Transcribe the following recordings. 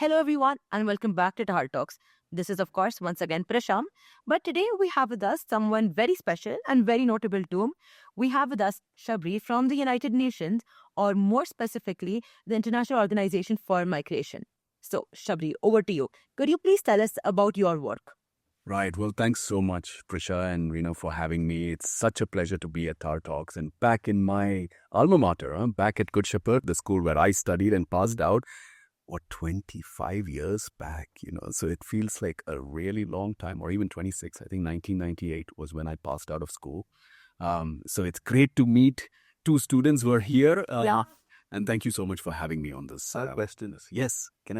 Hello, everyone, and welcome back to Tahar Talks. This is, of course, once again Prasham. But today we have with us someone very special and very notable too. We have with us Shabri from the United Nations, or more specifically, the International Organization for Migration. So, Shabri, over to you. Could you please tell us about your work? Right. Well, thanks so much, Prisha and Rena, for having me. It's such a pleasure to be at Tar Talks and back in my alma mater, back at Good Shepherd, the school where I studied and passed out, 25 years back, So it feels like a really long time, or even 26. I think 1998 was when I passed out of school. So it's great to meet two students who are here. And thank you so much for having me on this. Question is, Yes. can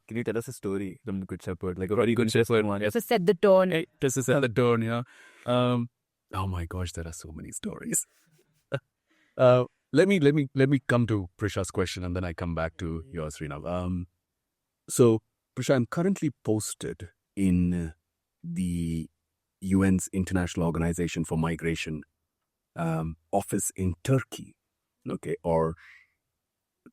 you tell us a story from the Good Shepherd, like a very Good Shepherd one? So, set the tone. Hey, this is the tone, yeah. Oh my gosh, there are so many stories. Let me come to Prisha's question and then I come back to yours, Rina. So Prisha, I'm currently posted in the UN's International Organization for Migration office in Turkey, okay, or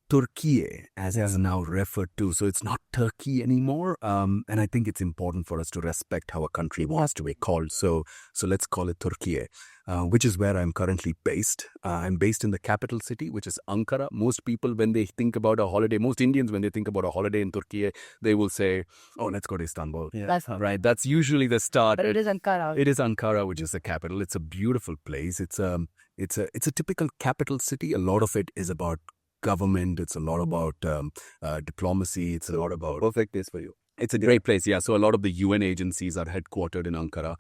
Turkey, as is now referred to. So it's not Turkey anymore. And I think it's important for us to respect how a country wants to be called. So let's call it Turkey, which is where I'm currently based. I'm based in the capital city, which is Ankara. Most people, when they think about a holiday, most Indians, when they think about a holiday in Turkey, they will say, oh, let's go to Istanbul. Yeah. That's Right. That's usually the start. But it is Ankara. It is Ankara, which is the capital. It's a beautiful place. It's a typical capital city. A lot of it is about government. It's a lot about diplomacy. It's a lot about Perfect place for you. It's a great place, yeah. So a lot of the UN agencies are headquartered in Ankara.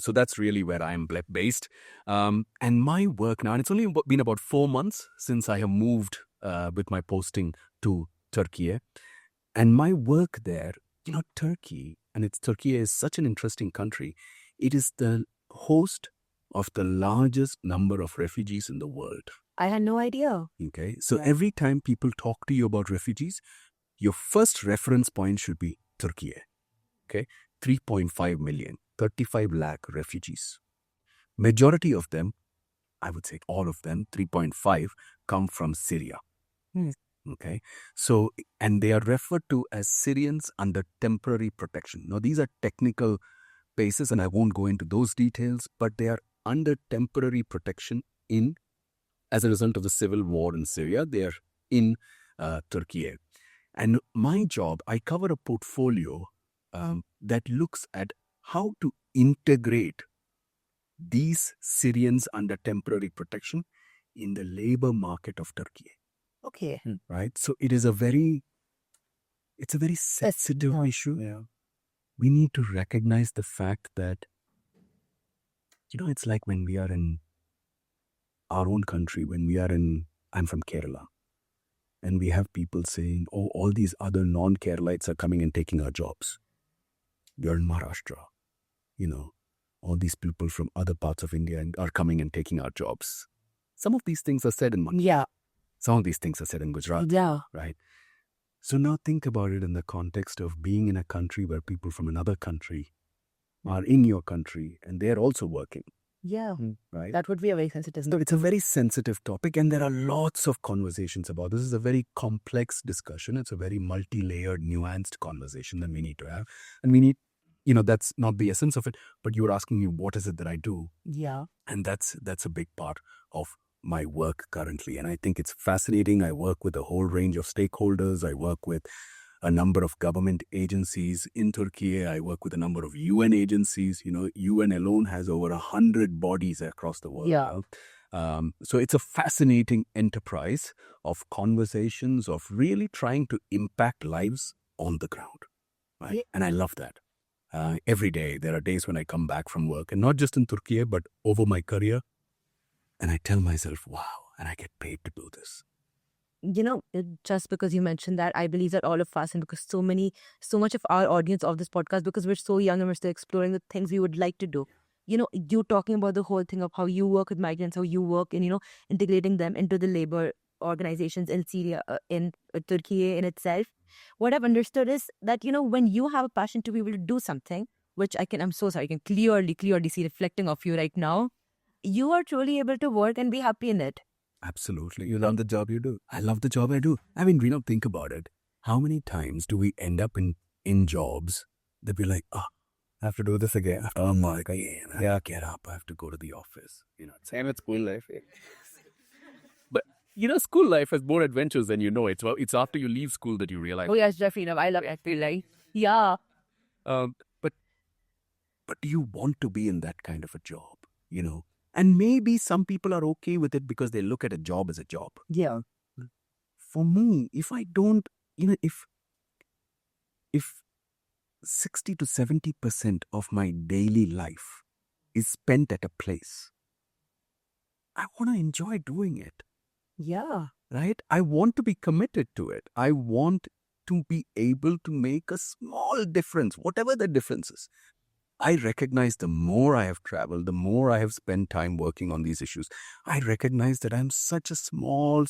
So that's really where I'm based. And my work now, and it's only been about 4 months since I have moved with my posting to Turkey. And my work there, Turkey is such an interesting country. It is the host of the largest number of refugees in the world. I had no idea. Okay, so Yeah. every time people talk to you about refugees, your first reference point should be Turkey. Okay, 3.5 million, 35 lakh refugees. Majority of them, I would say all of them, 3.5, come from Syria. Okay, so, and they are referred to as Syrians under temporary protection. Now, these are technical bases, and I won't go into those details, but they are under temporary protection as a result of the civil war in Syria. They are in Turkey. And my job, I cover a portfolio that looks at how to integrate these Syrians under temporary protection in the labor market of Turkey. Okay. Right? So it's a very sensitive issue. Yeah. We need to recognize the fact that, it's like when we are in our own country, I'm from Kerala, and we have people saying, oh, all these other non-Keralites are coming and taking our jobs. You're in Maharashtra, all these people from other parts of India are coming and taking our jobs. Some of these things are said in Manipur. Yeah. Some of these things are said in Gujarat. Yeah. Right? So now think about it in the context of being in a country where people from another country are in your country and they're also working. Yeah. Right? That would be a very sensitive. So it's a very sensitive topic and there are lots of conversations about this. Is a very complex discussion. It's a very multi-layered, nuanced conversation that we need to have. And we need, that's not the essence of it, but you were asking me, what is it that I do? Yeah. And that's a big part of my work currently. And I think it's fascinating. I work with a whole range of stakeholders. I work with a number of government agencies in Turkey. I work with a number of UN agencies. UN alone has over 100 bodies across the world. Yeah. So it's a fascinating enterprise of conversations, of really trying to impact lives on the ground. Right? Yeah. And I love that. Every day, there are days when I come back from work, and not just in Turkey, but over my career. And I tell myself, wow, and I get paid to do this. Just because you mentioned that, I believe that all of us, and because so much of our audience of this podcast, because we're so young and we're still exploring the things we would like to do. You talking about the whole thing of how you work with migrants, how you work in, integrating them into the labor organizations in Syria, in Turkey in itself. What I've understood is that, when you have a passion to be able to do something, which I'm so sorry, I can clearly see reflecting of you right now, you are truly able to work and be happy in it. Absolutely. You love the job you do. I love the job I do. I mean, think about it. how many times do we end up in jobs that we're like, I have to do this again. Oh my God, yeah, get up. I have to go to the office. Same with school life. But school life has more adventures than you know. It's after you leave school that you realize. Oh yes, definitely. I love it. I feel like, yeah. But do you want to be in that kind of a job? And maybe some people are okay with it because they look at a job as a job. Yeah. For me, if I don't, if 60 to 70% of my daily life is spent at a place, I want to enjoy doing it, Yeah. right? I want to be committed to it. I want to be able to make a small difference, whatever the difference is. I recognize the more I have traveled, the more I have spent time working on these issues, I recognize that I'm such a small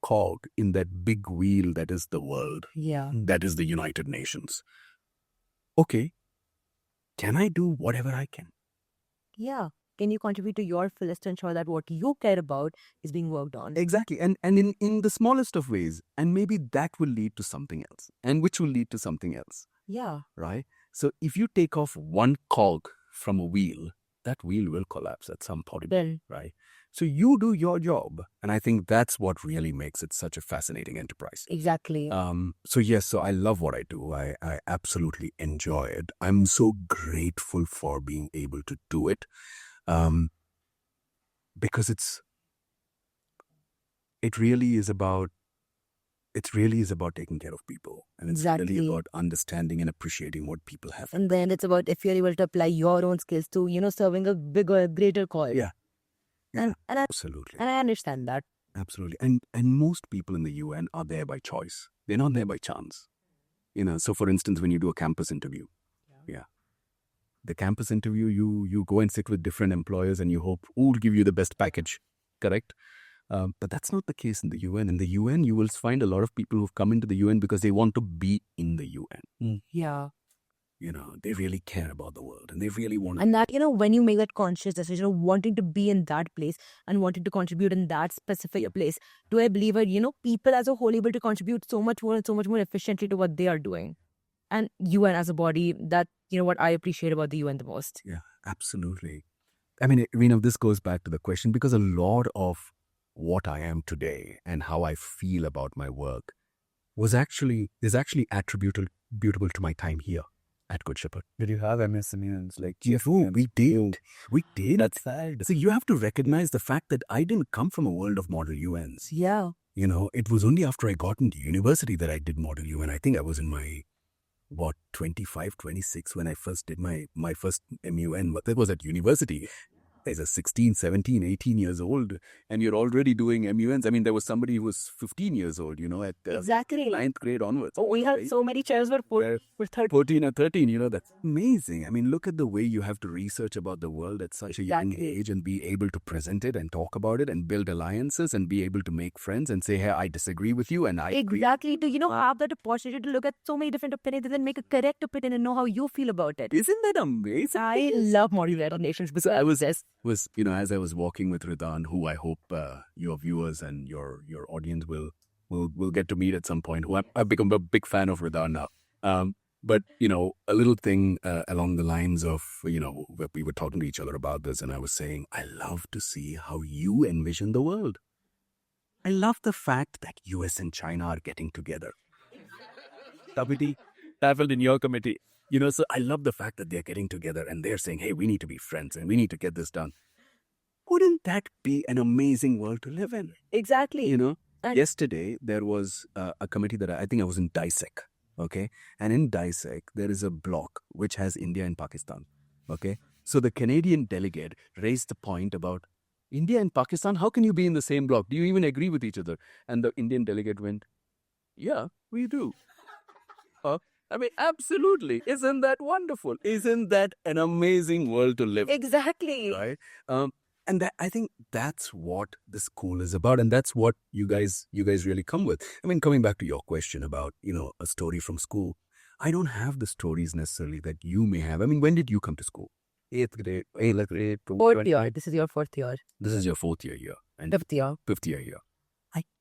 cog in that big wheel that is the world, Yeah. that is the United Nations. Okay, can I do whatever I can? Yeah. Can you contribute to your fullest to ensure that what you care about is being worked on? Exactly. And in the smallest of ways. And maybe that will lead to something else. And which will lead to something else. Yeah. Right? So if you take off one cog from a wheel, that wheel will collapse at some point. Well, Right? So you do your job. And I think that's what really makes it such a fascinating enterprise. exactly. So I love what I do. I absolutely enjoy it. I'm so grateful for being able to do it. Because it really is about taking care of people, and it's really Exactly. about understanding and appreciating what people have. And then it's about if you're able to apply your own skills to, serving a bigger, greater cause. Yeah. And Absolutely. I understand that. Absolutely. And most people in the UN are there by choice. They're not there by chance. So for instance, when you do a campus interview, the campus interview, you go and sit with different employers and you hope who will give you the best package, correct? But that's not the case in the UN. In the UN, you will find a lot of people who've come into the UN because they want to be in the UN. Yeah. They really care about the world and they really want to. And that, when you make that conscious decision of wanting to be in that place and wanting to contribute in that specific place, do I believe that, people as a whole able to contribute so much more and so much more efficiently to what they are doing. And UN as a body, that, what I appreciate about the UN the most. Yeah, absolutely. I mean, this goes back to the question because a lot of what I am today and how I feel about my work is actually attributable to my time here at Good Shepherd. Did you have MSMEs? We did. We did. That's sad. So you have to recognize the fact that I didn't come from a world of model UNs. Yeah. It was only after I got into university that I did model UN. I think I was in my 25, 26 when I first did my first MUN. But that was at university. As a 16, 17, 18 years old, and you're already doing MUNs. I mean, there was somebody who was 15 years old, at Exactly. 9th grade onwards. Oh, we have so many chairs for 30. 14 or 13, that's amazing. I mean, look at the way you have to research about the world at such a young Exactly. age and be able to present it and talk about it and build alliances and be able to make friends and say, hey, I disagree with you and I agree. Exactly. To, have that opportunity to look at so many different opinions and then make a correct opinion and know how you feel about it. Isn't that amazing? I love modular nations because I was as I was walking with Ridan, who I hope your viewers and your audience will get to meet at some point, who I've become a big fan of Ridan now. But, a little thing along the lines of, where we were talking to each other about this, and I was saying, I love to see how you envision the world. I love the fact that US and China are getting together. WT traveled in your committee. So I love the fact that they're getting together and they're saying, hey, we need to be friends and we need to get this done. Wouldn't that be an amazing world to live in? exactly. And- Yesterday, there was a committee that I think I was in DISEC, okay? And in DISEC, there is a block which has India and Pakistan, okay? So the Canadian delegate raised the point about India and Pakistan, how can you be in the same block? Do you even agree with each other? And the Indian delegate went, yeah, we do. I mean, absolutely. Isn't that wonderful? Isn't that an amazing world to live in? Exactly. Right? And I think that's what the school is about, and that's what you guys really come with. I mean, coming back to your question about a story from school, I don't have the stories necessarily that you may have. I mean, when did you come to school? 8th grade, 8th grade, Fourth year. This is your fourth year. This is your 4th year, and Fifth year. 5th year.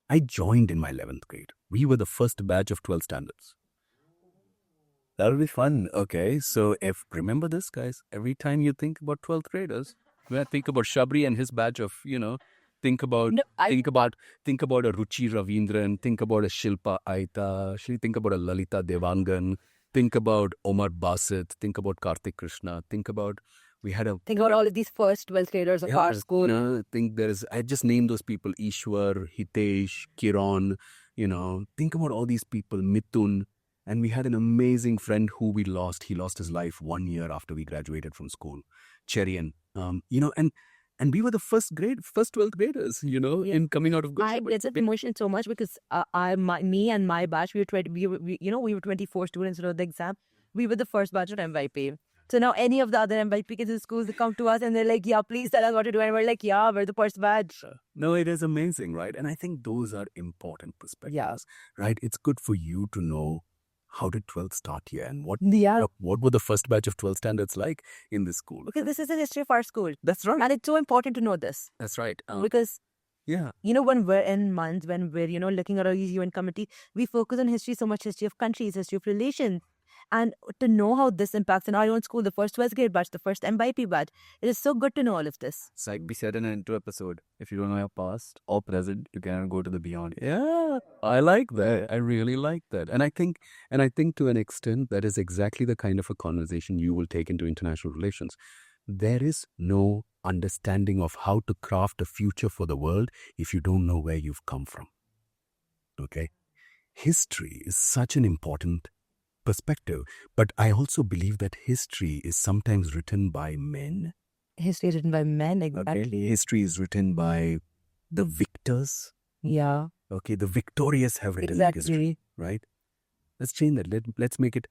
I joined in my 11th grade We were the first batch of 12 standards. That'll be fun. Okay, so if remember this, guys, every time you think about 12th graders, when I think about Shabri and his batch of, think about No, think about a Ruchi Ravindran, think about a Shilpa Aita, think about a Lalita Devangan, think about Omar Basit, think about Karthik Krishna, think about we had a think about all of these first 12th graders of our school. think I just named those people: Ishwar, Hitesh, Kiran. Think about all these people, Mithun. And we had an amazing friend who we lost. He lost his life 1 year after we graduated from school, Cherian. And we were the first 12th graders, in coming out of. I get that emotion so much because me and my batch, we were 24 students who wrote the exam. We were the first batch of MYP. So now any of the other MYP kids in schools, they come to us and they're like, yeah, please tell us what to do. And we're like, yeah, we're the first batch. No, it is amazing, right? And I think those are important perspectives, right? It's good for you to know how did 12th start here and what were the first batch of 12 standards like in this school? Because this is the history of our school. That's right. And it's so important to know this. That's right. Because, yeah, when we're in months, when we're, looking at our UN committee, we focus on history, so much history of countries, history of relations. And to know how this impacts in our own school, the first 12th grade batch, the first MYP batch, it is so good to know all of this. It's like we said in an intro episode, if you don't know your past or present, you cannot go to the beyond. Yeah, I like that. I really like that. And I think to an extent, that is exactly the kind of a conversation you will take into international relations. There is no understanding of how to craft a future for the world if you don't know where you've come from. Okay? History is such an important perspective, but I also believe that history is sometimes written by men. History is written by men, exactly. Okay. History is written by the victors. Yeah. Okay, the victorious have written history, right? Let's change that. Let's make it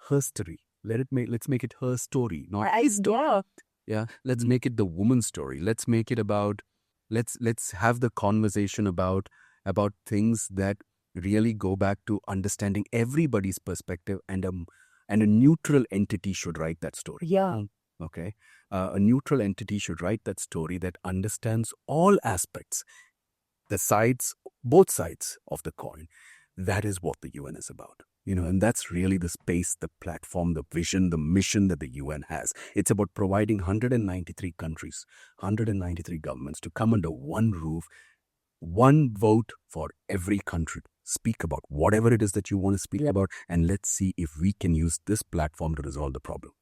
her story. Let's make it her story, not his story. Yeah. Let's make it the woman's story. Let's make it about. Let's have the conversation about things that really go back to understanding everybody's perspective, and a neutral entity should write that story. Yeah. Okay. A neutral entity should write that story that understands all aspects, both sides of the coin. That is what the UN is about. And that's really the space, the platform, the vision, the mission that the UN has. It's about providing 193 countries, 193 governments to come under one roof, one vote for every country. Speak about whatever it is that you want to speak about, and let's see if we can use this platform to resolve the problem.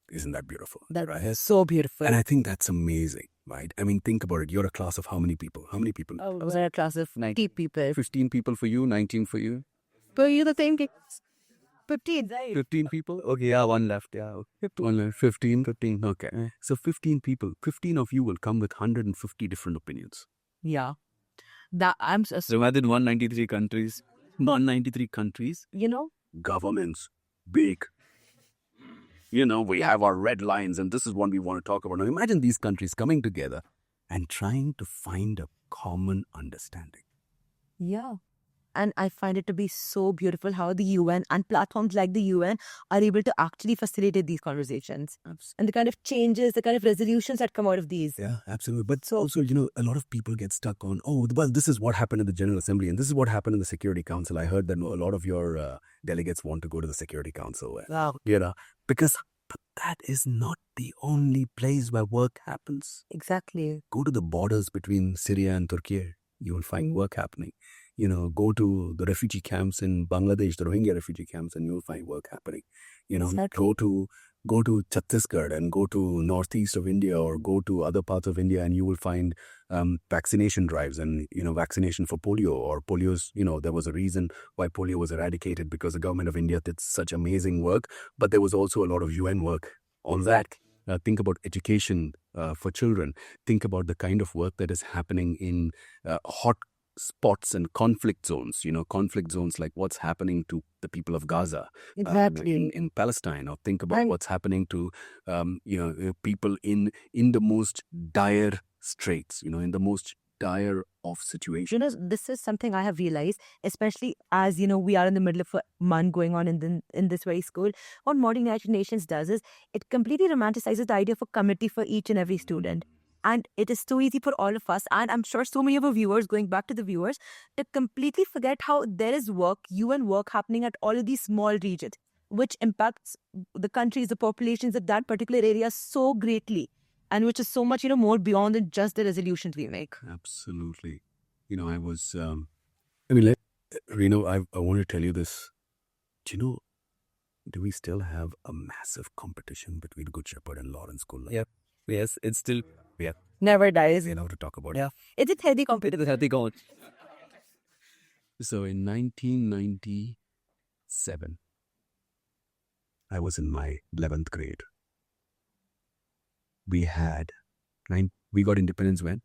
Isn't that beautiful? That's right? so beautiful. And I think that's amazing, right? I mean, think about it. You're a class of how many people? How many people? I was in a class of 90 people. 15 people for you, 19 for you? But you're the same case. 15, right? 15 people? Okay, yeah, one left. Yeah, okay. 15. Okay. So 15 people. 15 of you will come with 150 different opinions. Yeah. I'm so, So imagine 193 countries. 193 countries. Governments. Big. We have our red lines, and this is what we want to talk about. Now imagine these countries coming together and trying to find a common understanding. Yeah. And I find it to be so beautiful how the UN and platforms like the UN are able to actually facilitate these conversations. Absolutely. And the kind of changes, the kind of resolutions that come out of these. Yeah, absolutely. But also, a lot of people get stuck on, this is what happened in the General Assembly and this is what happened in the Security Council. I heard that a lot of your delegates want to go to the Security Council. Wow. Because that is not the only place where work happens. Exactly. Go to the borders between Syria and Turkey. You will find work happening. Go to the refugee camps in Bangladesh, the Rohingya refugee camps, and you'll find work happening. Exactly. Go to Chhattisgarh and go to northeast of India or go to other parts of India, and you will find vaccination drives and vaccination for polio or polio's. There was a reason why polio was eradicated because the government of India did such amazing work, but there was also a lot of UN work on that. Think about education for children. Think about the kind of work that is happening in hot spots and conflict zones, conflict zones like what's happening to the people of Gaza in Palestine, or think about what's happening to, people in the most dire straits, in the most dire of situations. This is something I have realized, especially as, we are in the middle of a month going on in this very school. What Modern United Nations does is it completely romanticizes the idea of a committee for each and every student. And it is so easy for all of us, and I'm sure so many of our viewers, going back to the viewers, to completely forget how there is work, UN work happening at all of these small regions, which impacts the countries, the populations of that particular area so greatly, and which is so much, more beyond than just the resolutions we make. Absolutely. I was, I mean, Reno, I want to tell you this. Do we still have a massive competition between Good Shepherd and Lawrence School? Yep. Yes, it's still Never dies. We know to talk about Yeah. It's a healthy it competition. is healthy going. it. So in 1997, I was in my 11th grade. We got independence when?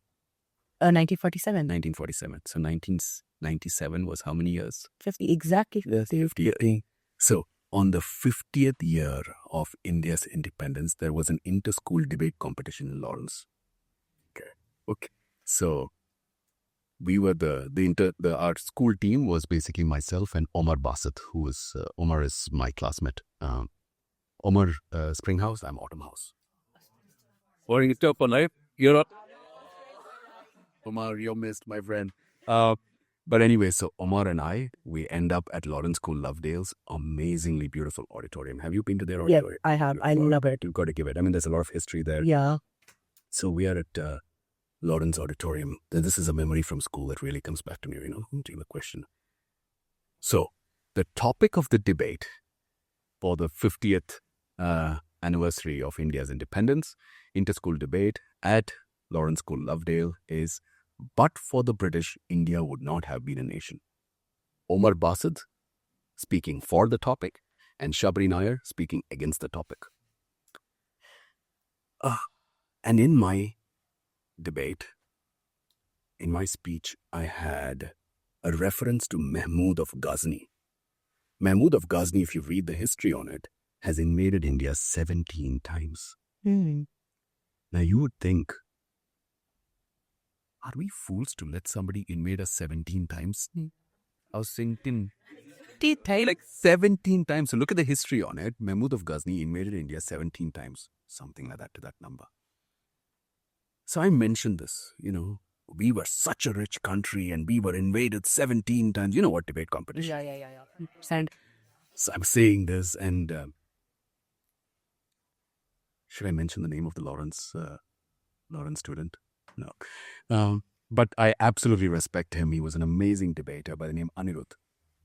1947. 1947. So 1997 was how many years? 50, exactly. Yes. 50th. So on the 50th year of India's independence, there was an inter-school debate competition in Lawrence. Okay. So we were our school team was basically myself and Omar Bassett, who was Omar is my classmate. Omar Springhouse, I'm Autumn House. Pouring it up on life. You're up. Omar, you're missed, my friend. But anyway, so Omar and we end up at Lawrence School Lovedale's amazingly beautiful auditorium. Have you been to their Yeah, auditorium? I have. I love it. You've got to give it. I mean, there's a lot of history there. Yeah. So we are at Lawrence Auditorium. This is a memory from school that really comes back to me, to the question. So the topic of the debate for the 50th anniversary of India's independence, inter-school debate at Lawrence School Lovedale is, but for the British, India would not have been a nation. Omar Bassett speaking for the topic and Shabari Nair speaking against the topic. And in my debate, in my speech, I had a reference to Mahmud of Ghazni. Mahmud of Ghazni, if you read the history on it, has invaded India 17 times. Now you would think, are we fools to let somebody invade us 17 times? I was thinking, like 17 times. So look at the history on it. Mahmud of Ghazni invaded India 17 times. Something like that to that number. So I mentioned this, we were such a rich country and we were invaded 17 times. You know what debate competition? Yeah. And So I'm saying this and should I mention the name of the Lawrence student? No. But I absolutely respect him. He was an amazing debater by the name Anirudh.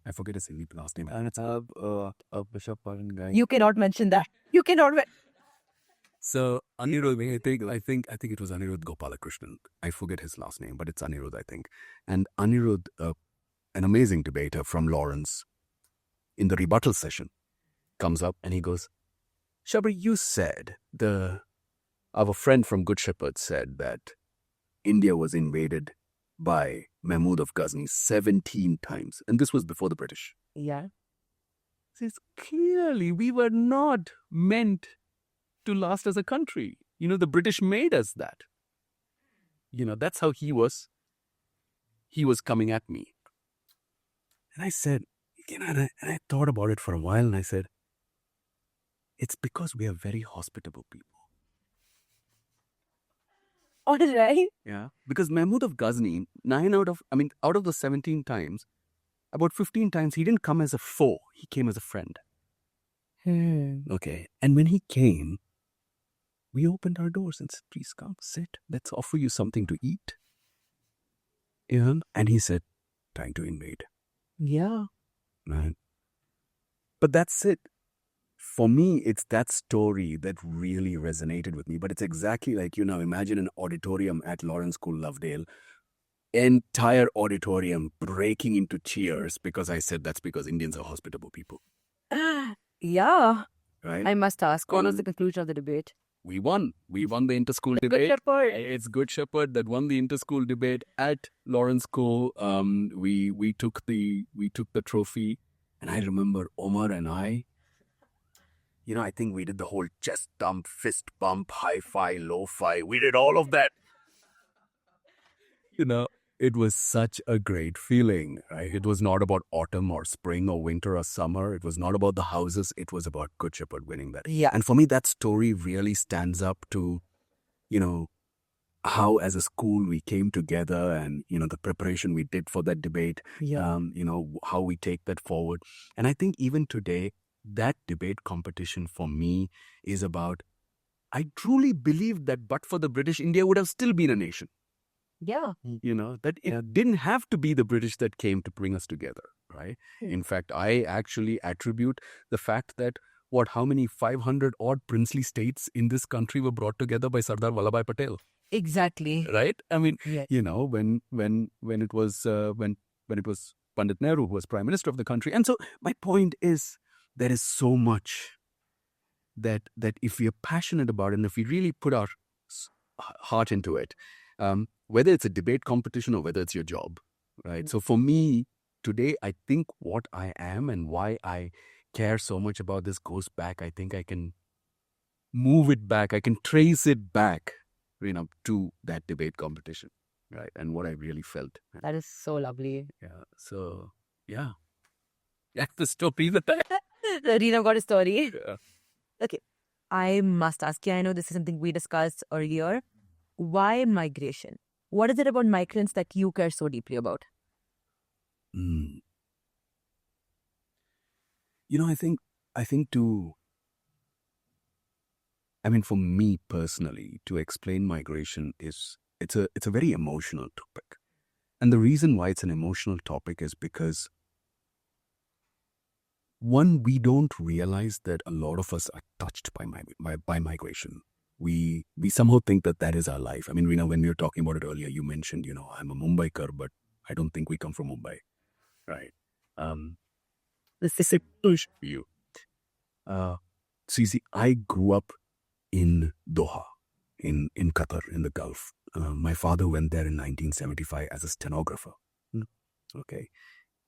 I forget his Hindi last name. And it's a Bishop guy. you cannot mention that. You cannot. So Anirudh, I think it was Anirudh Gopalakrishnan. I forget his last name, but it's Anirudh, I think. And Anirudh, an amazing debater from Lawrence, in the rebuttal session, comes up and he goes, Shabari, you said our friend from Good Shepherd said that India was invaded by Mahmud of Ghazni 17 times, and this was before the British. Yeah. Says clearly we were not meant to last as a country. The British made us that. That's how he was coming at me. And I said, and I thought about it for a while and I said, it's because we are very hospitable people. All right. Yeah. Because Mahmud of Ghazni, out of the 17 times, about 15 times he didn't come as a foe, he came as a friend. Okay. And when he came, we opened our doors and said, please come, sit. Let's offer you something to eat. Yeah. And he said, trying to invade. Yeah. Right. But that's it. For me, it's that story that really resonated with me. But it's exactly like, imagine an auditorium at Lawrence School Lovedale, entire auditorium breaking into cheers because I said that's because Indians are hospitable people. Yeah. Right? I must ask, what was the conclusion of the debate? We won. We won the inter-school debate. Good Shepherd. It's Good Shepherd that won the inter-school debate at Lawrence School. We took the trophy, and I remember Omar and I think we did the whole chest dump, fist bump, hi-fi, lo-fi. We did all of that. It was such a great feeling, right? It was not about autumn or spring or winter or summer. It was not about the houses. It was about Good Shepherd winning that. Yeah. And for me, that story really stands up to, how as a school we came together and, the preparation we did for that debate, how we take that forward. And I think even today, that debate competition for me is about, I truly believe that but for the British, India would have still been a nation. Yeah. That it didn't have to be the British that came to bring us together, right? In fact, I actually attribute the fact that how many 500 odd princely states in this country were brought together by Sardar Vallabhbhai Patel, Exactly. right? I mean, Yeah. when it was when it was Pandit Nehru who was Prime Minister of the country. And so my point is, there is so much that if we are passionate about it and if we really put our heart into it, whether it's a debate competition or whether it's your job, right? So for me today, I think what I am and why I care so much about this goes back. I think I can move it back. I can trace it back, to that debate competition, right? And what I really felt. That is so lovely. Yeah. So yeah, that's the story that I. Rina got a story. Yeah. Okay. I must ask you, I know this is something we discussed earlier. Why migration? What is it about migrants that you care so deeply about? I think for me personally, to explain migration it's a very emotional topic. And the reason why it's an emotional topic is because, one, we don't realize that a lot of us are touched by migration. We somehow think that is our life. I mean, Reena, when we were talking about it earlier, you mentioned, I'm a Mumbaikar, but I don't think we come from Mumbai, right? This is a push for you. So you see, I grew up in Doha, in Qatar, in the Gulf. My father went there in 1975 as a stenographer. Okay.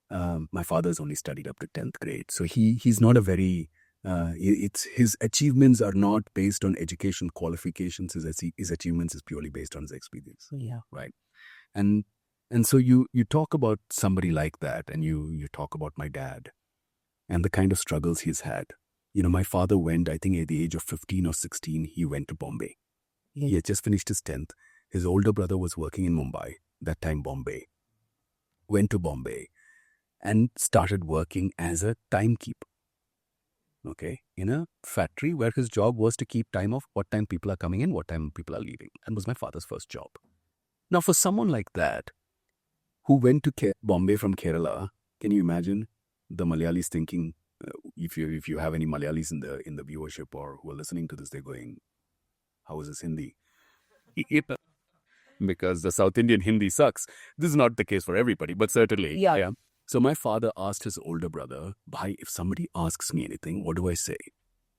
My father's only studied up to 10th grade. So he's not a very, his achievements are not based on education qualifications. His achievements is purely based on his experience. Yeah. Right. And so you talk about somebody like that, and you talk about my dad and the kind of struggles he's had. My father went, I think at the age of 15 or 16, he went to Bombay. Yeah. He had just finished his 10th. His older brother was working in Mumbai, that time Bombay. Went to Bombay and started working as a timekeeper. Okay, in a factory where his job was to keep time of what time people are coming in, what time people are leaving. That was my father's first job. Now, for someone like that, who went to Bombay from Kerala, can you imagine the Malayalis thinking, if you have any Malayalis in the viewership or who are listening to this, they're going, how is this Hindi? Because the South Indian Hindi sucks. This is not the case for everybody, but certainly. Yeah. So my father asked his older brother, Bhai, if somebody asks me anything, what do I say?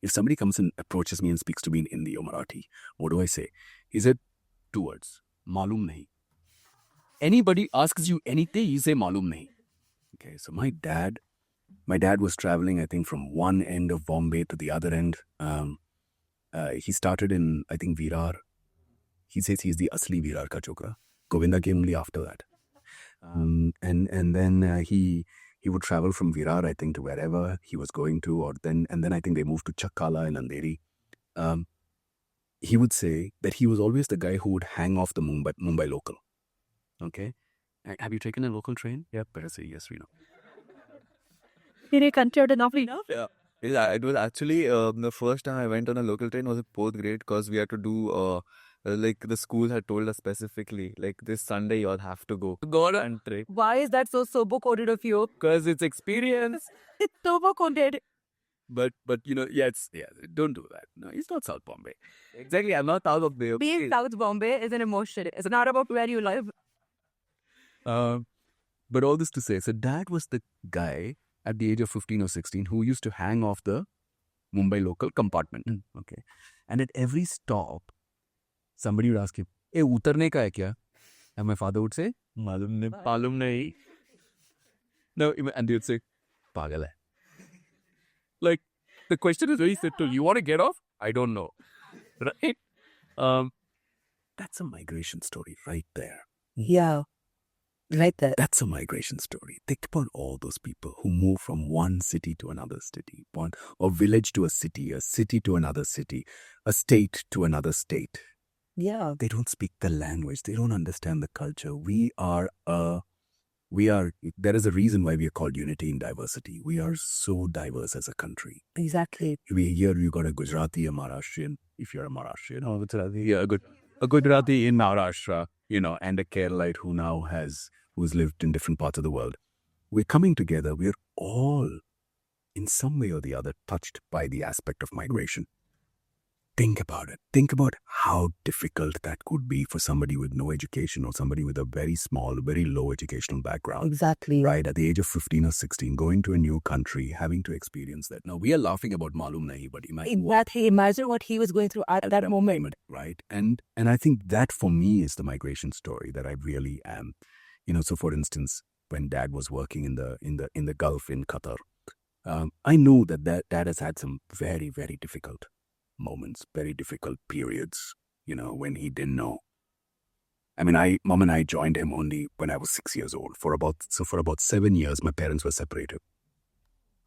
If somebody comes and approaches me and speaks to me in Hindi or Marathi, what do I say? He said 2 words, Malum nahi. Anybody asks you anything, you say Malum nahi. Okay, so my dad was traveling, I think, from one end of Bombay to the other end. He started in, I think, Virar. He says he's the Asli Virar ka chokra. Govinda came only after that. And then he would travel from Virar, I think, to wherever he was going to, and then I think they moved to Chakkala and Andheri. He would say that he was always the guy who would hang off the Mumbai local. Okay, have you taken a local train? Yeah, better say yes, Reno. In a country out enough. Yeah. Yeah, it was actually the first time I went on a local train was in 4th grade because we had to do like the school had told us specifically like this Sunday you all have to go and trip Why is that so sober coded of you? because it's experience. It's sober coded. But don't do that. No, it's not South Bombay. Exactly, I'm not out of there. Being South Bombay is an emotion. It's not about where you live. But all this to say, so dad was the guy at the age of 15 or 16 who used to hang off the Mumbai local compartment. Okay. And at every stop, somebody would ask him, "Hey, utarne ka hai kya?" And my father would say, Malum nahi. no, and they would say, "Pagal hai." Like, the question is very simple. You want to get off? I don't know. Right? That's a migration story right there. Yeah. Right there. That's a migration story. Think about all those people who move from one city to another city, or village to a city to another city, a state to another state. Yeah. They don't speak the language. They don't understand the culture. There is a reason why we are called unity in diversity. We are so diverse as a country. Exactly. Here you got a Gujarati, a Maharashtrian, if you're a Maharashtrian, or Gujarati, yeah, a Gujarati in Maharashtra, and a Keralite who's lived in different parts of the world. We're coming together. We're all, in some way or the other, touched by the aspect of migration. Think about it. Think about how difficult that could be for somebody with no education or somebody with a very small, very low educational background. Exactly. Right, at the age of 15 or 16, going to a new country, having to experience that. Now, we are laughing about Malum Nahi, but Imagine what he was going through at that moment. Right? And I think that for me is the migration story that I really am. So for instance, when Dad was working in the Gulf in Qatar, I know that Dad has had some very, very difficult moments, very difficult periods, when he didn't know. I mean, Mom and I joined him only when I was 6 years old. For about 7 years, my parents were separated.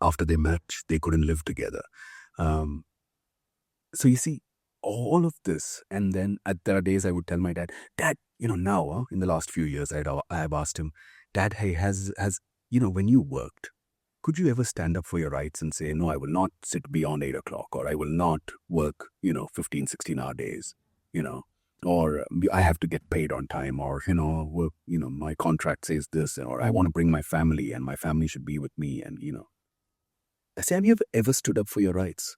After they met, they couldn't live together. So you see, all of this, and then there are days I would tell my dad, now, in the last few years, I have asked him, Dad, hey, has when you worked, could you ever stand up for your rights and say, no, I will not sit beyond 8 o'clock, or I will not work, 15, 16-hour days, or I have to get paid on time, or, work, my contract says this, or I want to bring my family and my family should be with me. And, I say, have you ever stood up for your rights?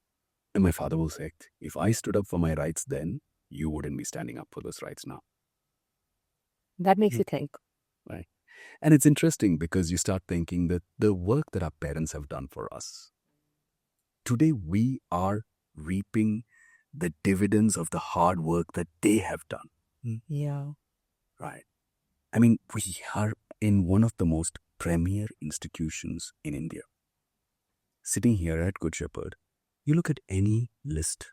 And my father will say, if I stood up for my rights then, you wouldn't be standing up for those rights now. That makes you think. Right. And it's interesting because you start thinking that the work that our parents have done for us, today we are reaping the dividends of the hard work that they have done. Yeah. Right. I mean, we are in one of the most premier institutions in India. Sitting here at Good Shepherd, you look at any list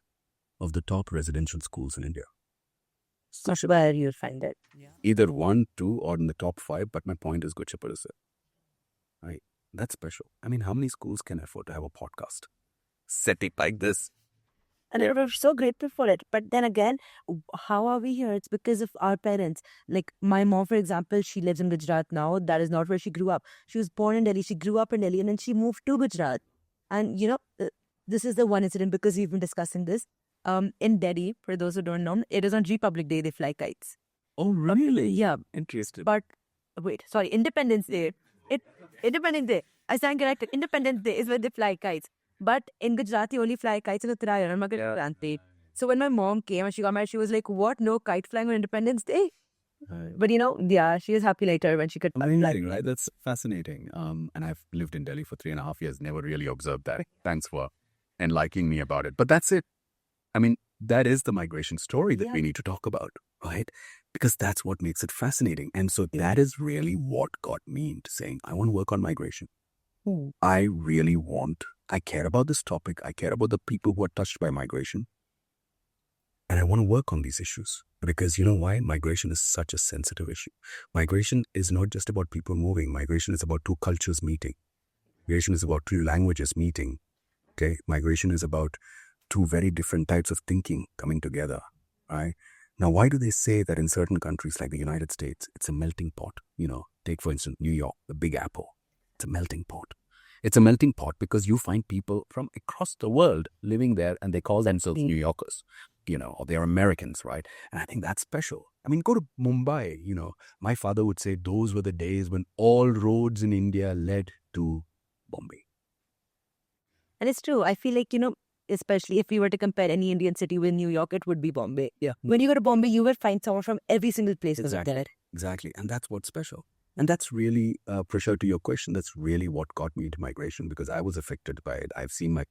of the top residential schools in India. Not sure where you'll find it. Either 1, 2, or in the top 5, but my point is Good Shepherd is there. Right. That's special. I mean, how many schools can afford to have a podcast set it like this? And we're so grateful for it. But then again, how are we here? It's because of our parents. Like my mom, for example, she lives in Gujarat now. That is not where she grew up. She was born in Delhi. She grew up in Delhi and then she moved to Gujarat. And, this is the one incident because we've been discussing this. In Delhi, for those who don't know, it is on Republic Day they fly kites. Oh, really? Yeah. Interesting. But wait, sorry, Independence Day. Independence Day. I stand corrected. Independence Day is when they fly kites. But in Gujarati, only fly kites in Uttarayan and Makar Sankranti. So when my mom came and she got married, she was like, what? No kite flying on Independence Day? But she was happy later when she could fly. Right? That's fascinating. And I've lived in Delhi for 3.5 years, never really observed that. Thanks for enlightening me about it. But that's it. I mean, that is the migration story that we need to talk about, right? Because that's what makes it fascinating. And so that is really what got me into saying, I want to work on migration. I care about this topic. I care about the people who are touched by migration. And I want to work on these issues. Because you know why? Migration is such a sensitive issue. Migration is not just about people moving. Migration is about two cultures meeting. Migration is about two languages meeting. Okay? Migration is about two very different types of thinking coming together, right? Now, why do they say that in certain countries like the United States, it's a melting pot? Take for instance, New York, the Big Apple. It's a melting pot. It's a melting pot because you find people from across the world living there and they call themselves New Yorkers, or they're Americans, right? And I think that's special. I mean, go to Mumbai, my father would say those were the days when all roads in India led to Bombay. And it's true. I feel like, especially if we were to compare any Indian city with New York, it would be Bombay. Yeah. When you go to Bombay, you will find someone from every single place there. Exactly. And that's what's special. And that's really, Prashar, to your question, that's really what got me into migration because I was affected by it. I've seen my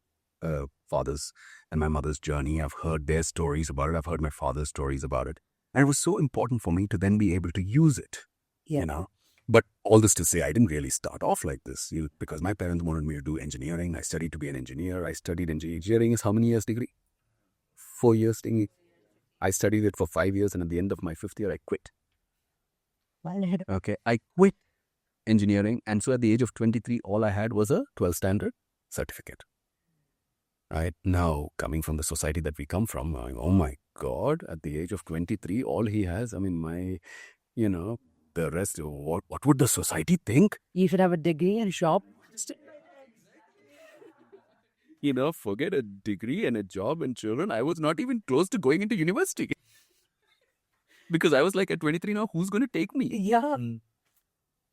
father's and my mother's journey. I've heard their stories about it. I've heard my father's stories about it. And it was so important for me to then be able to use it, But all this to say, I didn't really start off like this because my parents wanted me to do engineering. I studied to be an engineer. I studied engineering is how many years degree? 4 years degree. I studied it for 5 years and at the end of my 5th year, I quit. Okay, I quit engineering. And so at the age of 23, all I had was a 12th standard certificate. Right now, coming from the society that we come from, oh my God, at the age of 23, all he has, I mean, the rest, what would the society think? You should have a degree and shop. Forget a degree and a job and children. I was not even close to going into university. Because I was like, at 23 now, who's going to take me? Yeah.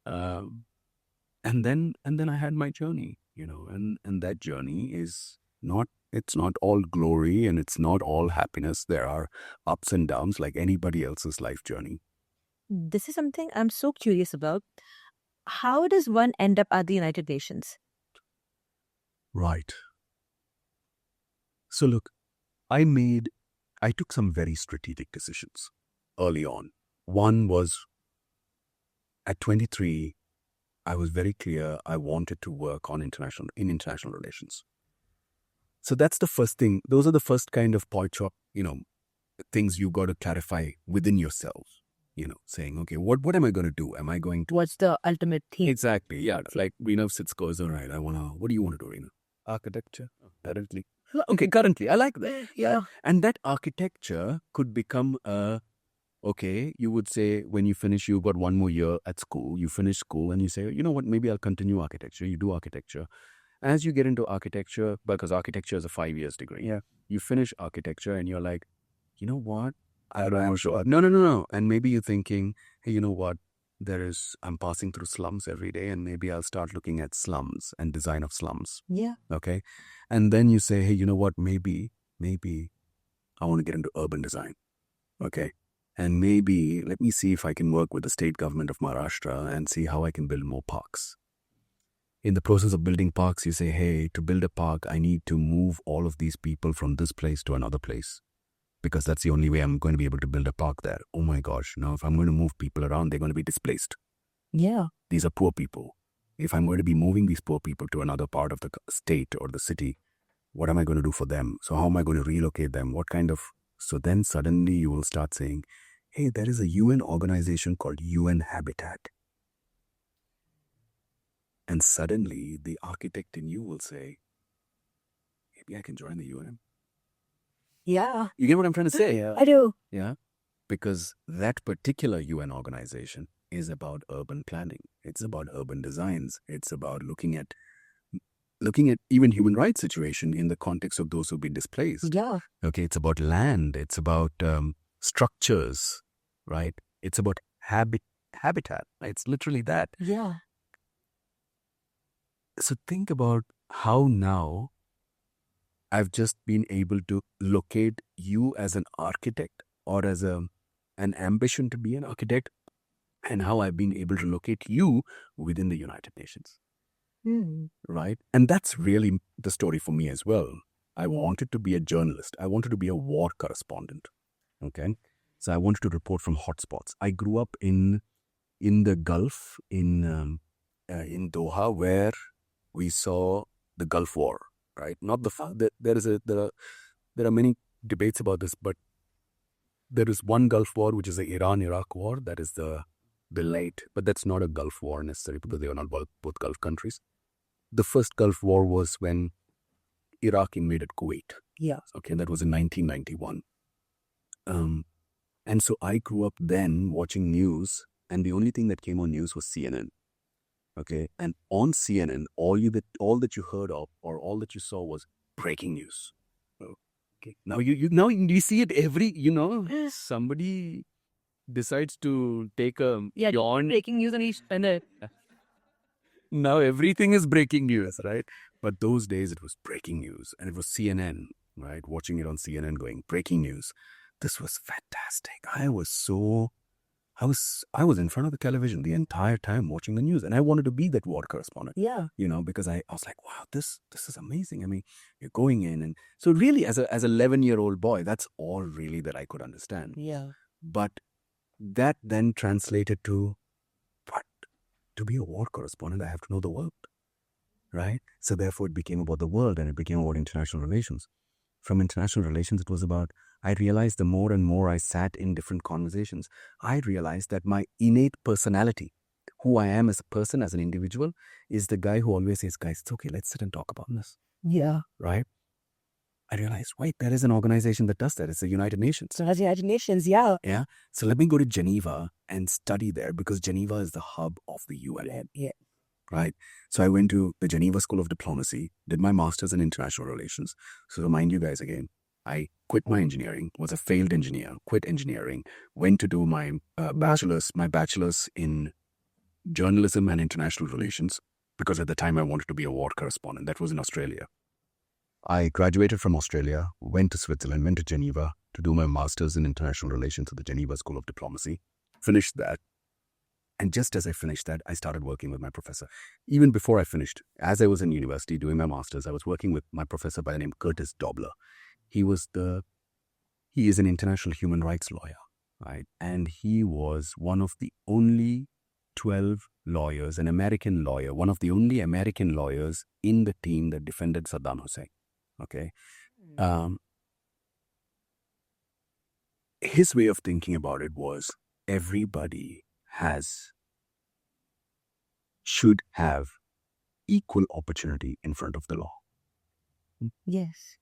Um, and then I had my journey, and that journey is it's not all glory and it's not all happiness. There are ups and downs like anybody else's life journey. This is something I'm so curious about. How does one end up at the United Nations? Right. So look, I took some very strategic decisions early on. One was at 23, I was very clear I wanted to work on international relations. So that's the first thing. Those are the first kind of things you got to clarify within yourself. Saying, okay, what am I going to do? Am I going to... What's the ultimate theme? Exactly, yeah. Like Reena sits goes, all right, what do you want to do, Reena? Architecture, currently. Okay, currently, I like that. Yeah. And that architecture could become okay, you would say when you finish, you've got one more year at school, you finish school and you say, you know what, maybe I'll continue architecture. You do architecture. As you get into architecture, because architecture is a 5 years degree. Yeah. You finish architecture and you're like, you know what? I'm sure. No. And maybe you're thinking, hey, you know what? I'm passing through slums every day and maybe I'll start looking at slums and design of slums. Yeah. Okay. And then you say, hey, you know what? Maybe I want to get into urban design. Okay. And maybe let me see if I can work with the state government of Maharashtra and see how I can build more parks. In the process of building parks, you say, hey, to build a park, I need to move all of these people from this place to another place. Because that's the only way I'm going to be able to build a park there. Oh my gosh, now if I'm going to move people around, they're going to be displaced. Yeah. These are poor people. If I'm going to be moving these poor people to another part of the state or the city, what am I going to do for them? So how am I going to relocate them? So then suddenly you will start saying, hey, there is a UN organization called UN Habitat. And suddenly the architect in you will say, maybe I can join the UN. Yeah. You get what I'm trying to say? I do. Yeah. Because that particular UN organization is about urban planning. It's about urban designs. It's about looking at even human rights situation in the context of those who've been displaced. Yeah. Okay. It's about land. It's about structures, right? It's about habitat. It's literally that. Yeah. So think about how now I've just been able to locate you as an architect or as an ambition to be an architect, and how I've been able to locate you within the United Nations. Right? And that's really the story for me as well. I wanted to be a journalist. I wanted to be a war correspondent. Okay? So I wanted to report from hotspots. I grew up in the Gulf, in Doha, where we saw the Gulf War. Right? Not there are many debates about this, but there is one Gulf War, which is the Iran-Iraq War. That is the late, but that's not a Gulf War necessarily because they are not both Gulf countries. The first Gulf War was when Iraq invaded Kuwait. Yeah. Okay, that was in 1991. And so I grew up then watching news, and the only thing that came on news was CNN. Okay, and on CNN, all that you heard of or all that you saw was breaking news. Okay, now you see it every somebody decides to take a yawn. Breaking news and it. Now everything is breaking news, right? But those days it was breaking news, and it was CNN, right? Watching it on CNN, going breaking news. This was fantastic. I was in front of the television the entire time watching the news, and I wanted to be that war correspondent. Yeah. Because I was like, wow, this is amazing. I mean, you're going in, and so really, as a 11-year-old boy, that's all really that I could understand. Yeah. But that then translated to, but to be a war correspondent, I have to know the world, right? So therefore, it became about the world, and it became about international relations. From international relations, it was about, I realized the more and more I sat in different conversations, I realized that my innate personality, who I am as a person, as an individual, is the guy who always says, guys, it's okay, let's sit and talk about this. Yeah. Right? I realized, wait, there is an organization that does that. It's the United Nations. So has United Nations, yeah. Yeah. So let me go to Geneva and study there because Geneva is the hub of the UN. Yeah. Right. So I went to the Geneva School of Diplomacy, did my master's in international relations. So to remind you guys again, I quit my engineering, was a failed engineer, quit engineering, went to do my bachelor's in journalism and international relations because at the time I wanted to be a war correspondent. That was in Australia. I graduated from Australia, went to Switzerland, went to Geneva to do my master's in international relations at the Geneva School of Diplomacy, finished that. And just as I finished that, I started working with my professor. Even before I finished, as I was in university doing my master's, I was working with my professor by the name Curtis Dobler. He is an international human rights lawyer, right? And he was one of the only 12 lawyers, an American lawyer, one of the only American lawyers in the team that defended Saddam Hussein. Okay. His way of thinking about it was everybody should have equal opportunity in front of the law. Yes.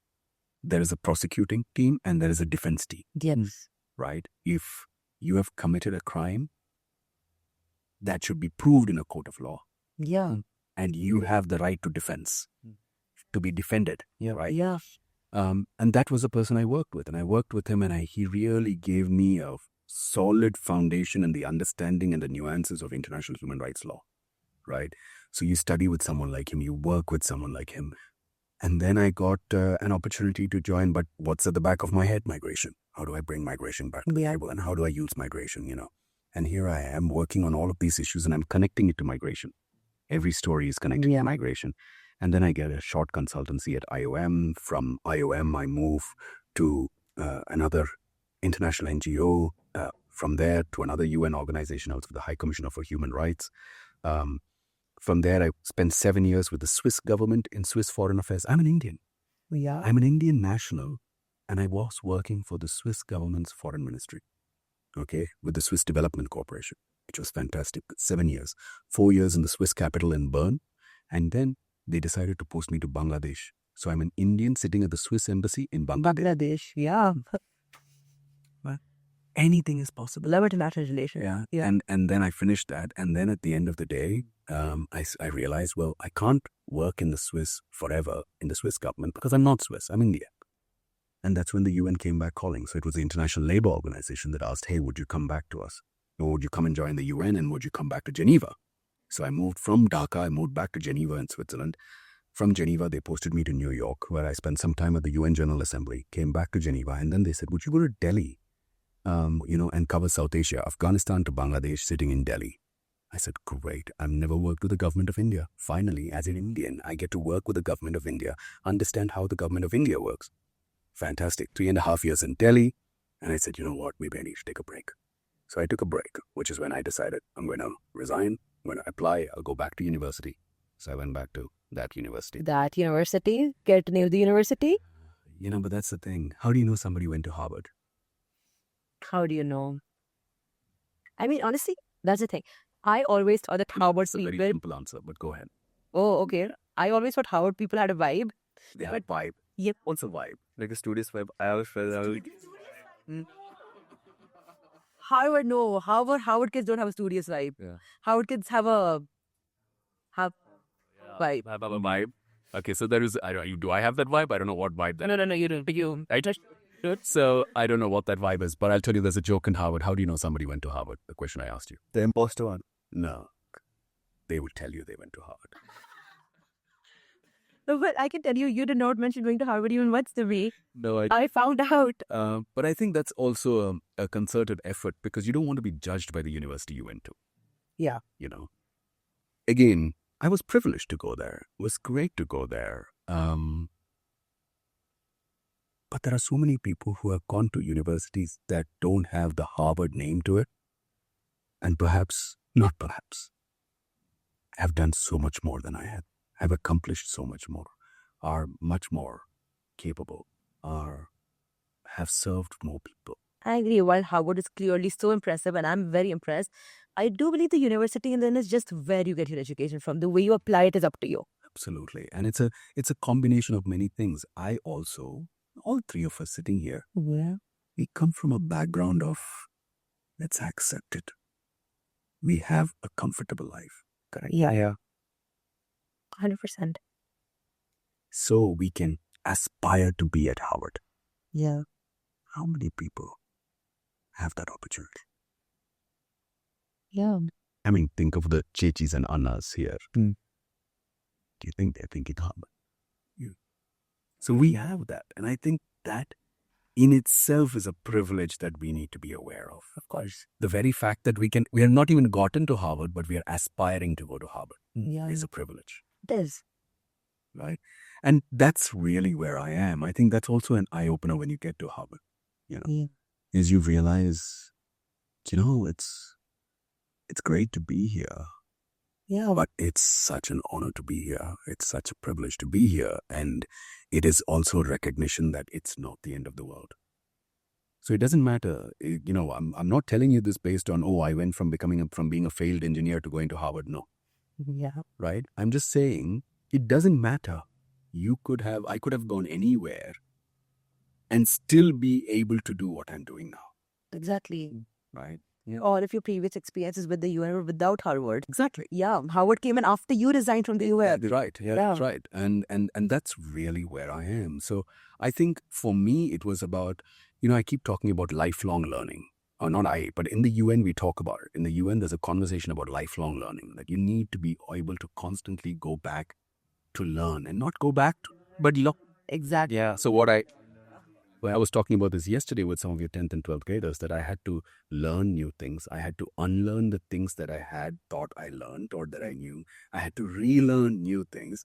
There is a prosecuting team and there is a defense team. Yes. Right? If you have committed a crime, that should be proved in a court of law. Yeah. And you have the right to defense, to be defended. Yeah. Right? Yeah. And that was the person I worked with. And I worked with him and he really gave me a solid foundation in the understanding and the nuances of international human rights law. Right? So you study with someone like him, you work with someone like him. And then I got an opportunity to join, but what's at the back of my head? Migration. How do I bring migration back to the table? And how do I use migration, And here I am working on all of these issues and I'm connecting it to migration. Every story is connected to migration. And then I get a short consultancy at IOM. From IOM, I move to another international NGO. From there to another UN organization, also the High Commissioner for Human Rights. From there, I spent 7 years with the Swiss government in Swiss Foreign Affairs. I'm an Indian. Yeah. I'm an Indian national, and I was working for the Swiss government's foreign ministry, okay, with the Swiss Development Corporation, which was fantastic. 7 years, 4 years in the Swiss capital in Bern, and then they decided to post me to Bangladesh. So I'm an Indian sitting at the Swiss embassy in Bangladesh. Yeah. Anything is possible. Love international relations. Yeah. And then I finished that. And then at the end of the day, I realized, well, I can't work in the Swiss forever, in the Swiss government, because I'm not Swiss. I'm Indian. And that's when the UN came back calling. So it was the International Labour Organization that asked, hey, would you come back to us? Or would you come and join the UN and would you come back to Geneva? So I moved from Dhaka, I moved back to Geneva in Switzerland. From Geneva, they posted me to New York, where I spent some time at the UN General Assembly, came back to Geneva, and then they said, would you go to Delhi? And cover South Asia, Afghanistan to Bangladesh, sitting in Delhi. I said, great. I've never worked with the government of India. Finally, as an Indian, I get to work with the government of India, understand how the government of India works. Fantastic. 3.5 years in Delhi. And I said, you know what, maybe I need to take a break. So I took a break, which is when I decided I'm going to resign. I'm going to apply. I'll go back to university. So I went back to that university. That university? Get to name the university? But that's the thing. How do you know somebody went to Harvard? How do you know? I mean, honestly, that's the thing. I always thought that Harvard It's a people... very simple answer, but go ahead. Oh, okay. I always thought Harvard people had a vibe. They have a vibe. Yep. What's a vibe? Like a studious vibe. I always felt Harvard, no. Harvard kids don't have a studious vibe. Yeah. Harvard kids have vibe. I have a vibe. Okay, so there is. Do I have that vibe? I don't know what vibe that. No, you don't. But you... I touched it, so I don't know what that vibe is. But I'll tell you, there's a joke in Harvard. How do you know somebody went to Harvard? The question I asked you. the imposter one. No. They would tell you they went to Harvard. No, but I can tell you, you did not mention going to Harvard even once to me. No, I found out. But I think that's also a concerted effort because you don't want to be judged by the university you went to. Yeah. Again, I was privileged to go there. It was great to go there. But there are so many people who have gone to universities that don't have the Harvard name to it. And not perhaps, have done so much more than I have accomplished so much more, are much more capable, have served more people. I agree. While Harvard is clearly so impressive and I'm very impressed, I do believe the university and then is just where you get your education from. The way you apply it is up to you. Absolutely. And it's a combination of many things. I also all three of us sitting here, Yeah. we come from a background of, let's accept it. We have a comfortable life, correct? Yeah. 100%. So we can aspire to be at Harvard. Yeah. How many people have that opportunity? Yeah. I mean, think of the Chechis and Annas here. Hmm. Do you think they're thinking Harvard? Yeah. So we have that. And I think that in itself is a privilege that we need to be aware of. Of course. The very fact that we are not even gotten to Harvard, but we are aspiring to go to Harvard Yeah. is a privilege, It is. right? And that's really where I am. I think that's also an eye-opener when you get to Harvard, you know, Yeah. is you realize, it's great to be here, Yeah. but it's such an honor to be here. It's such a privilege to be here. And it is also recognition that it's not the end of the world. So it doesn't matter, I'm not telling you this based on, I went from being a failed engineer to going to Harvard. No, Yeah. right? I'm just saying it doesn't matter. I could have gone anywhere and still be able to do what I'm doing now, Exactly. right? All of your previous experiences with the UN or without Harvard. Exactly. Yeah. Howard came in after you resigned from the UN. Right. Yeah, that's right. And that's really where I am. So I think for me, it was about, I keep talking about lifelong learning. Or not but in the UN, we talk about it. In the UN, there's a conversation about lifelong learning, that you need to be able to constantly go back to learn and not go back to, but look. Exactly. Yeah. So I was talking about this yesterday with some of your 10th and 12th graders, that I had to learn new things. I had to unlearn the things that I had thought I learned or that I knew. I had to relearn new things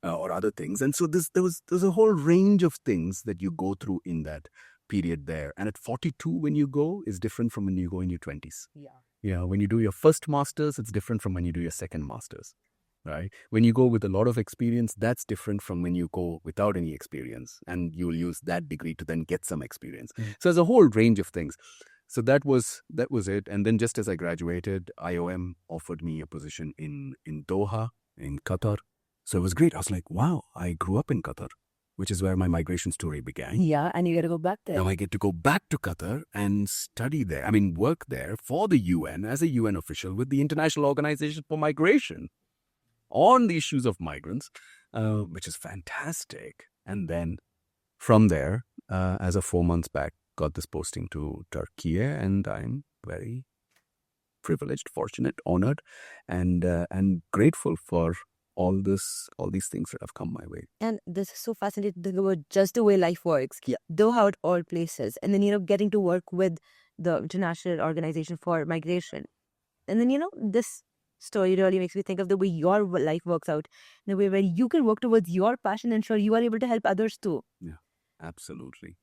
or other things. And so there's a whole range of things that you go through in that period there. And at 42, when you go, is different from when you go in your 20s. Yeah. Yeah, when you do your first master's, it's different from when you do your second master's. Right? When you go with a lot of experience, that's different from when you go without any experience, and you'll use that degree to then get some experience. So there's a whole range of things. So that was it. And then just as I graduated, IOM offered me a position in Doha, in Qatar. So it was great. I was like, wow, I grew up in Qatar, which is where my migration story began. Yeah, and you got to go back there. Now I get to go back to Qatar and study there. Work there for the UN as a UN official with the International Organization for Migration on the issues of migrants, which is fantastic. And then from there, as of 4 months back, got this posting to Turkey, and I'm very privileged, fortunate, honored, and grateful for all these things that have come my way. And this is so fascinating to think about just the way life works. Yeah. Though how it all places. And then, getting to work with the International Organization for Migration. And then, this story really makes me think of the way your life works out, in a way where you can work towards your passion and sure you are able to help others too. Yeah, absolutely.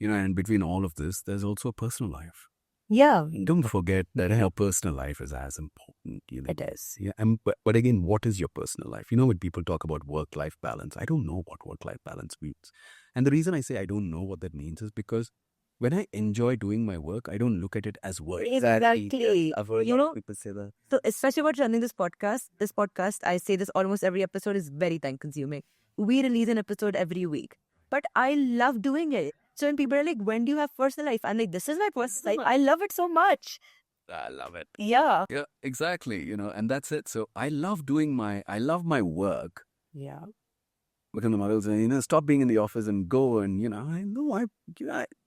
And between all of this, there's also a personal life. Yeah. Don't forget that your personal life is as important. It is. Yeah, but again, what is your personal life? When people talk about work-life balance, I don't know what work-life balance means. And the reason I say I don't know what that means is because when I enjoy doing my work, I don't look at it as work. Exactly. I've heard people say that. So especially about running this podcast, I say this almost every episode, is very time consuming. We release an episode every week, but I love doing it. So when people are like, when do you have personal life? I'm like, this is my personal life. I love it so much. I love it. Yeah. Yeah, exactly. And that's it. So I love my work. Yeah. Because the mother will say, stop being in the office and go. And, I know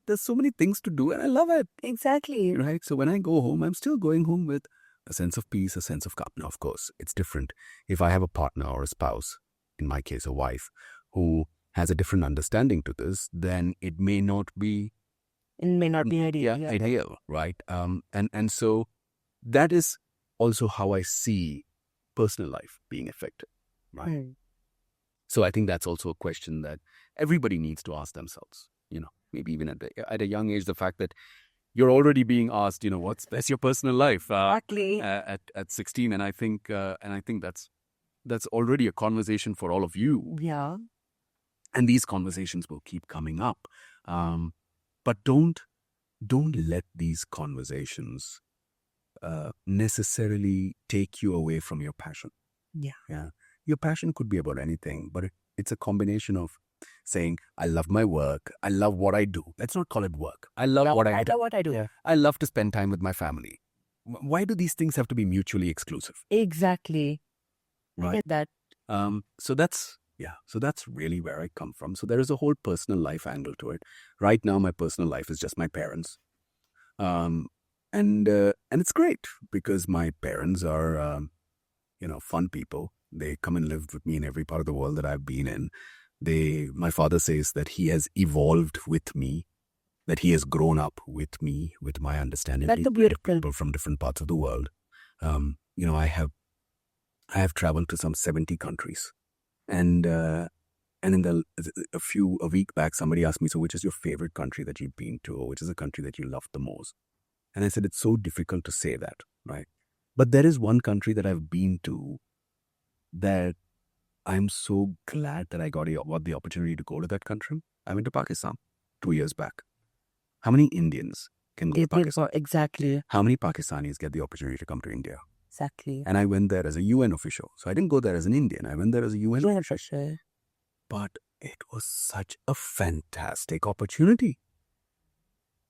there's so many things to do and I love it. Exactly. Right. So when I go home, I'm still going home with a sense of peace, a sense of calm. Now, of course, it's different. If I have a partner or a spouse, in my case, a wife, who has a different understanding to this, then it may not be ideal, right? And so that is also how I see personal life being affected, right? So I think that's also a question that everybody needs to ask themselves, maybe even at a young age, the fact that you're already being asked, what's your personal life Exactly. at 16. And I think that's already a conversation for all of you. Yeah. And these conversations will keep coming up. But don't let these conversations necessarily take you away from your passion. Yeah. Yeah. Your passion could be about anything, but it's a combination of saying, I love my work. I love what I do. Let's not call it work. I love what I do. love what I do. Yeah. I love to spend time with my family. Why do these things have to be mutually exclusive? Exactly. I Right. get that. So that's really where I come from. So there is a whole personal life angle to it. Right now, my personal life is just my parents. And it's great because my parents are, fun people. They come and live with me in every part of the world that I've been in. My father says that he has evolved with me, that he has grown up with me, with my understanding. That's of a beautiful. people from different parts of the world. I have traveled to some 70 countries, and in a week back, somebody asked me, so which is your favorite country that you've been to, or which is a country that you love the most? And I said, it's so difficult to say that, right? But there is one country that I've been to that I'm so glad that I got the opportunity to go to that country. I went to Pakistan 2 years back. How many Indians can go to Pakistan? Exactly. How many Pakistanis get the opportunity to come to India? Exactly. And I went there as a UN official. So I didn't go there as an Indian. I went there as a UN Yeah, official. for sure. But it was such a fantastic opportunity.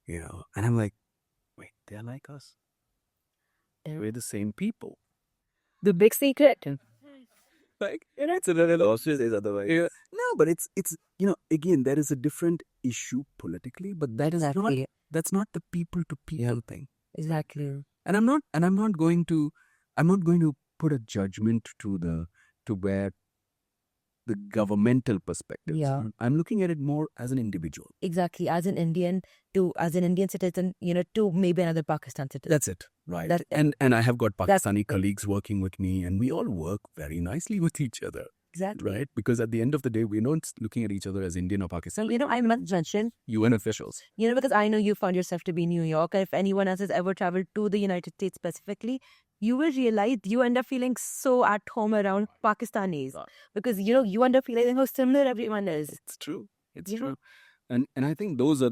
And I'm like, wait, they're like us. We're the same people. The big secret. Like, It's a little Australia is otherwise. yeah, no, but it's again, there is a different issue politically, but Exactly. that's not the people to people thing. Exactly. And I'm not going to put a judgment to where the governmental perspective. Yeah. I'm looking at it more as an individual. Exactly. As an Indian citizen, to maybe another Pakistan citizen. That's it, right? That- and I have got That's Pakistani it. colleagues working with me, and we all work very nicely with each other, Exactly. right? Because at the end of the day, we're not looking at each other as Indian or Pakistani. I must mention, UN officials. because I know you found yourself to be in New York, and if anyone else has ever traveled to the United States specifically, you will realize you end up feeling so at home around Pakistanis because you end up realizing how similar everyone is. It's true. It's Yeah. true. And I think those are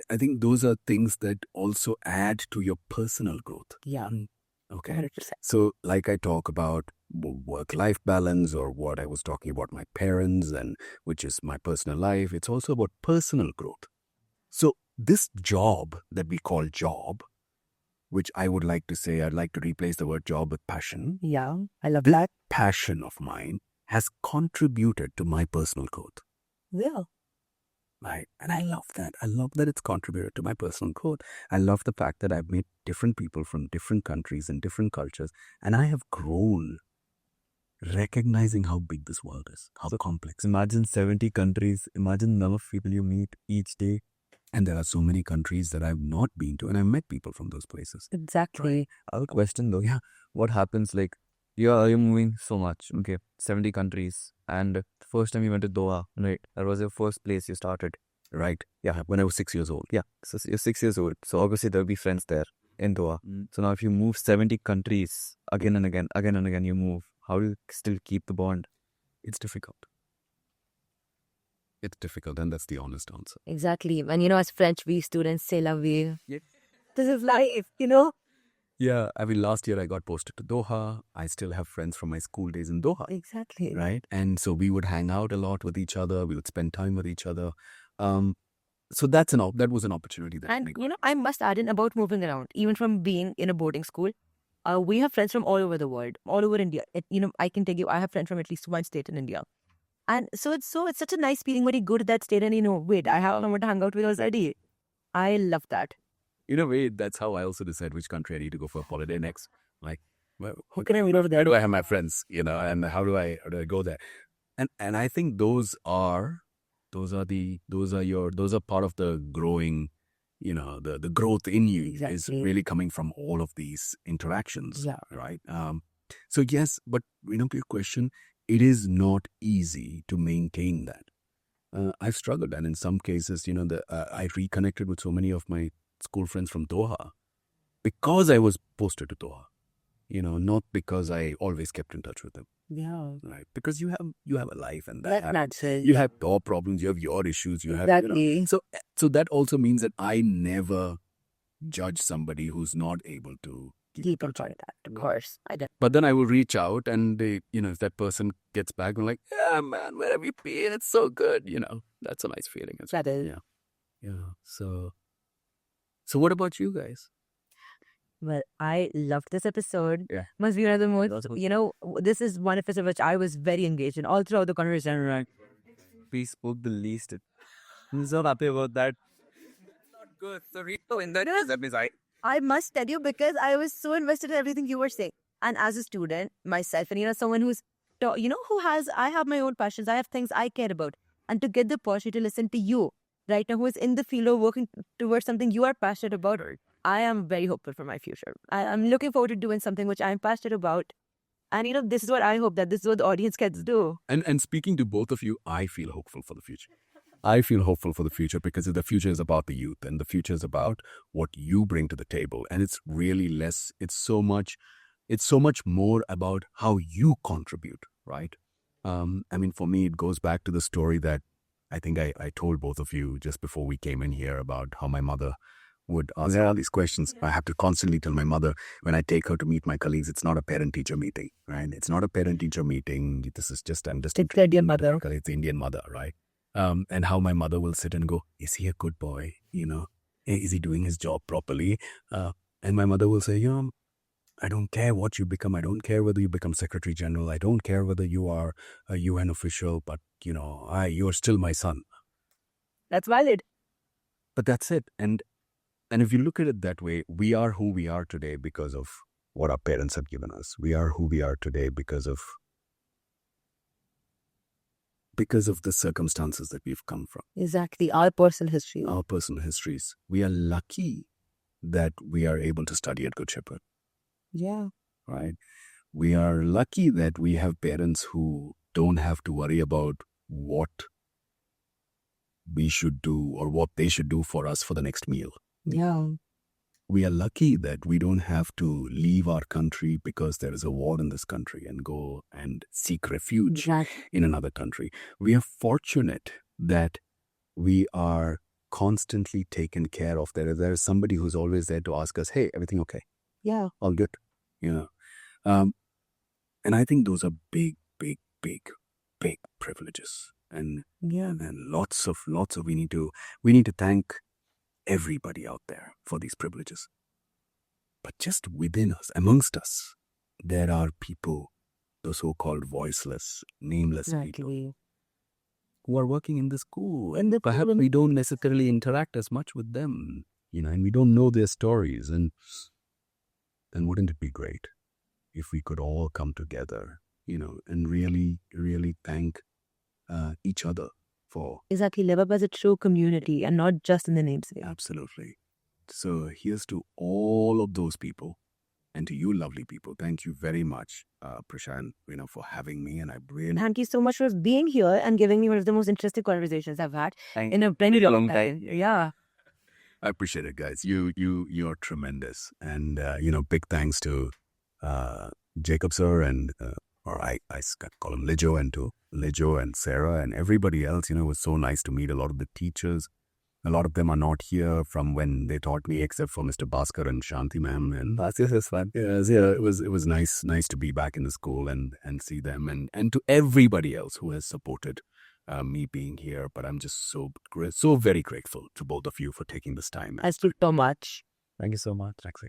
I think those are things that also add to your personal growth. Yeah. Okay. 100%. So like I talk about work-life balance, or what I was talking about my parents, and which is my personal life, it's also about personal growth. So this job that we call job, which I would like to say, I'd like to replace the word job with passion. Yeah. I love This that. passion of mine has contributed to my personal growth. Yeah. Right. And I love that. I love that it's contributed to my personal growth. I love the fact that I've met different people from different countries and different cultures, and I have grown recognizing how big this world is, how complex. Imagine 70 countries. Imagine the number of people you meet each day. And there are so many countries that I've not been to, and I've met people from those places. Exactly. I have a question though. Yeah. What happens like you're moving so much. Okay. 70 countries. And the first time you went to Doha, right? That was your first place you started. Right. Yeah. When I was 6 years old. Yeah. So you're 6 years old. So obviously there'll be friends there in Doha. So now if you move 70 countries again and again you move, how do you still keep the bond? It's difficult. It's difficult, and that's the honest answer. Exactly. And as French, we students say la vie. Yep. This is life, Yeah. I mean, last year I got posted to Doha. I still have friends from my school days in Doha. Exactly. Right. And so we would hang out a lot with each other. We would spend time with each other. So that was an opportunity that And, we got. I must add in about moving around, even from being in a boarding school. We have friends from all over the world, all over India. I can tell you, I have friends from at least one state in India. And so it's such a nice feeling when you go to that state and wait, I have someone to hang out with already. I love that. In a way, that's how I also decide which country I need to go for a holiday next. Like, well, Who can I meet over there? where do I have my friends? And how do I go there? And I think those are part of the growing, the growth in you is Exactly. really coming from all of these interactions. Yeah. Right. So yes, but to your question, it is not easy to maintain that. I've struggled, and in some cases, I reconnected with so many of my school friends from Doha because I was posted to Doha. Not because I always kept in touch with them. Yeah. Right? Because you have a life, and That's natural. you have your problems, you have your issues, you have Exactly. So that also means that I never judge somebody who's not able to keep enjoying that, of course. But then I will reach out and they, if that person gets back, I'm like, yeah, man, where have you been? It's so good. That's a nice feeling. That is. Yeah. Yeah. So what about you guys? Well, I loved this episode. Yeah. Must be one of the most, this is one episode which I was very engaged in all throughout the conversation. Right? We spoke the least. I'm so happy about that. Good. So Rito, in that episode, I must tell you because I was so invested in everything you were saying. And as a student myself, and someone who's, I have my own passions. I have things I care about. And to get the opportunity to listen to you right now, who is in the field of working towards something you are passionate about, I am very hopeful for my future. I'm looking forward to doing something which I'm passionate about. And this is what I hope that this is what the audience gets do. And speaking to both of you, I feel hopeful for the future. I feel hopeful for the future because the future is about the youth and the future is about what you bring to the table. And it's really less, it's so much more about how you contribute, right? For me, it goes back to the story that I think I told both of you just before we came in here about how my mother would ask all these questions. I have to constantly tell my mother when I take her to meet my colleagues, it's not a parent-teacher meeting, right? It's not a parent-teacher meeting. This is just, I'm just... It's the Indian mother. It's the Indian mother, right? And how my mother will sit and go, is he a good boy? Is he doing his job properly? And my mother will say, I don't care what you become. I don't care whether you become Secretary General. I don't care whether you are a UN official, but, you're still my son. That's valid. But that's it. And if you look at it that way, we are who we are today because of what our parents have given us. We are who we are today because of the circumstances that we've come from. Exactly. Our personal history. Our personal histories. We are lucky that we are able to study at Good Shepherd. Yeah. Right? We are lucky that we have parents who don't have to worry about what we should do or what they should do for us for the next meal. Yeah. We are lucky that we don't have to leave our country because there is a war in this country and go and seek refuge in another country. We are fortunate that we are constantly taken care of. There is somebody who's always there to ask us, hey, everything okay? Yeah. All good. And I think those are big, big, big, big privileges. And lots of we need to thank everybody out there for these privileges. But just within us, amongst us, there are people, the so-called voiceless, nameless people, who are working in the school. And perhaps we don't necessarily interact as much with them, and we don't know their stories. And wouldn't it be great if we could all come together, and really, really thank each other for... Exactly, live up as a true community and not just in the namesake. Absolutely. So here's to all of those people and to you lovely people. Thank you very much, Prashant, for having me. And I really... Thank you so much for being here and giving me one of the most interesting conversations I've had in a very long time. Yeah. I appreciate it, guys. You're tremendous. And, big thanks to Jacob sir and... or I call him Lijo, and to Lijo and Sarah and everybody else. It was so nice to meet a lot of the teachers. A lot of them are not here from when they taught me, except for Mr. Bhaskar and Shanti ma'am. And that's just fun. It was nice to be back in the school and see them, and to everybody else who has supported me being here. But I'm just so very grateful to both of you for taking this time. I speak so much. Thank you so much. Thanks.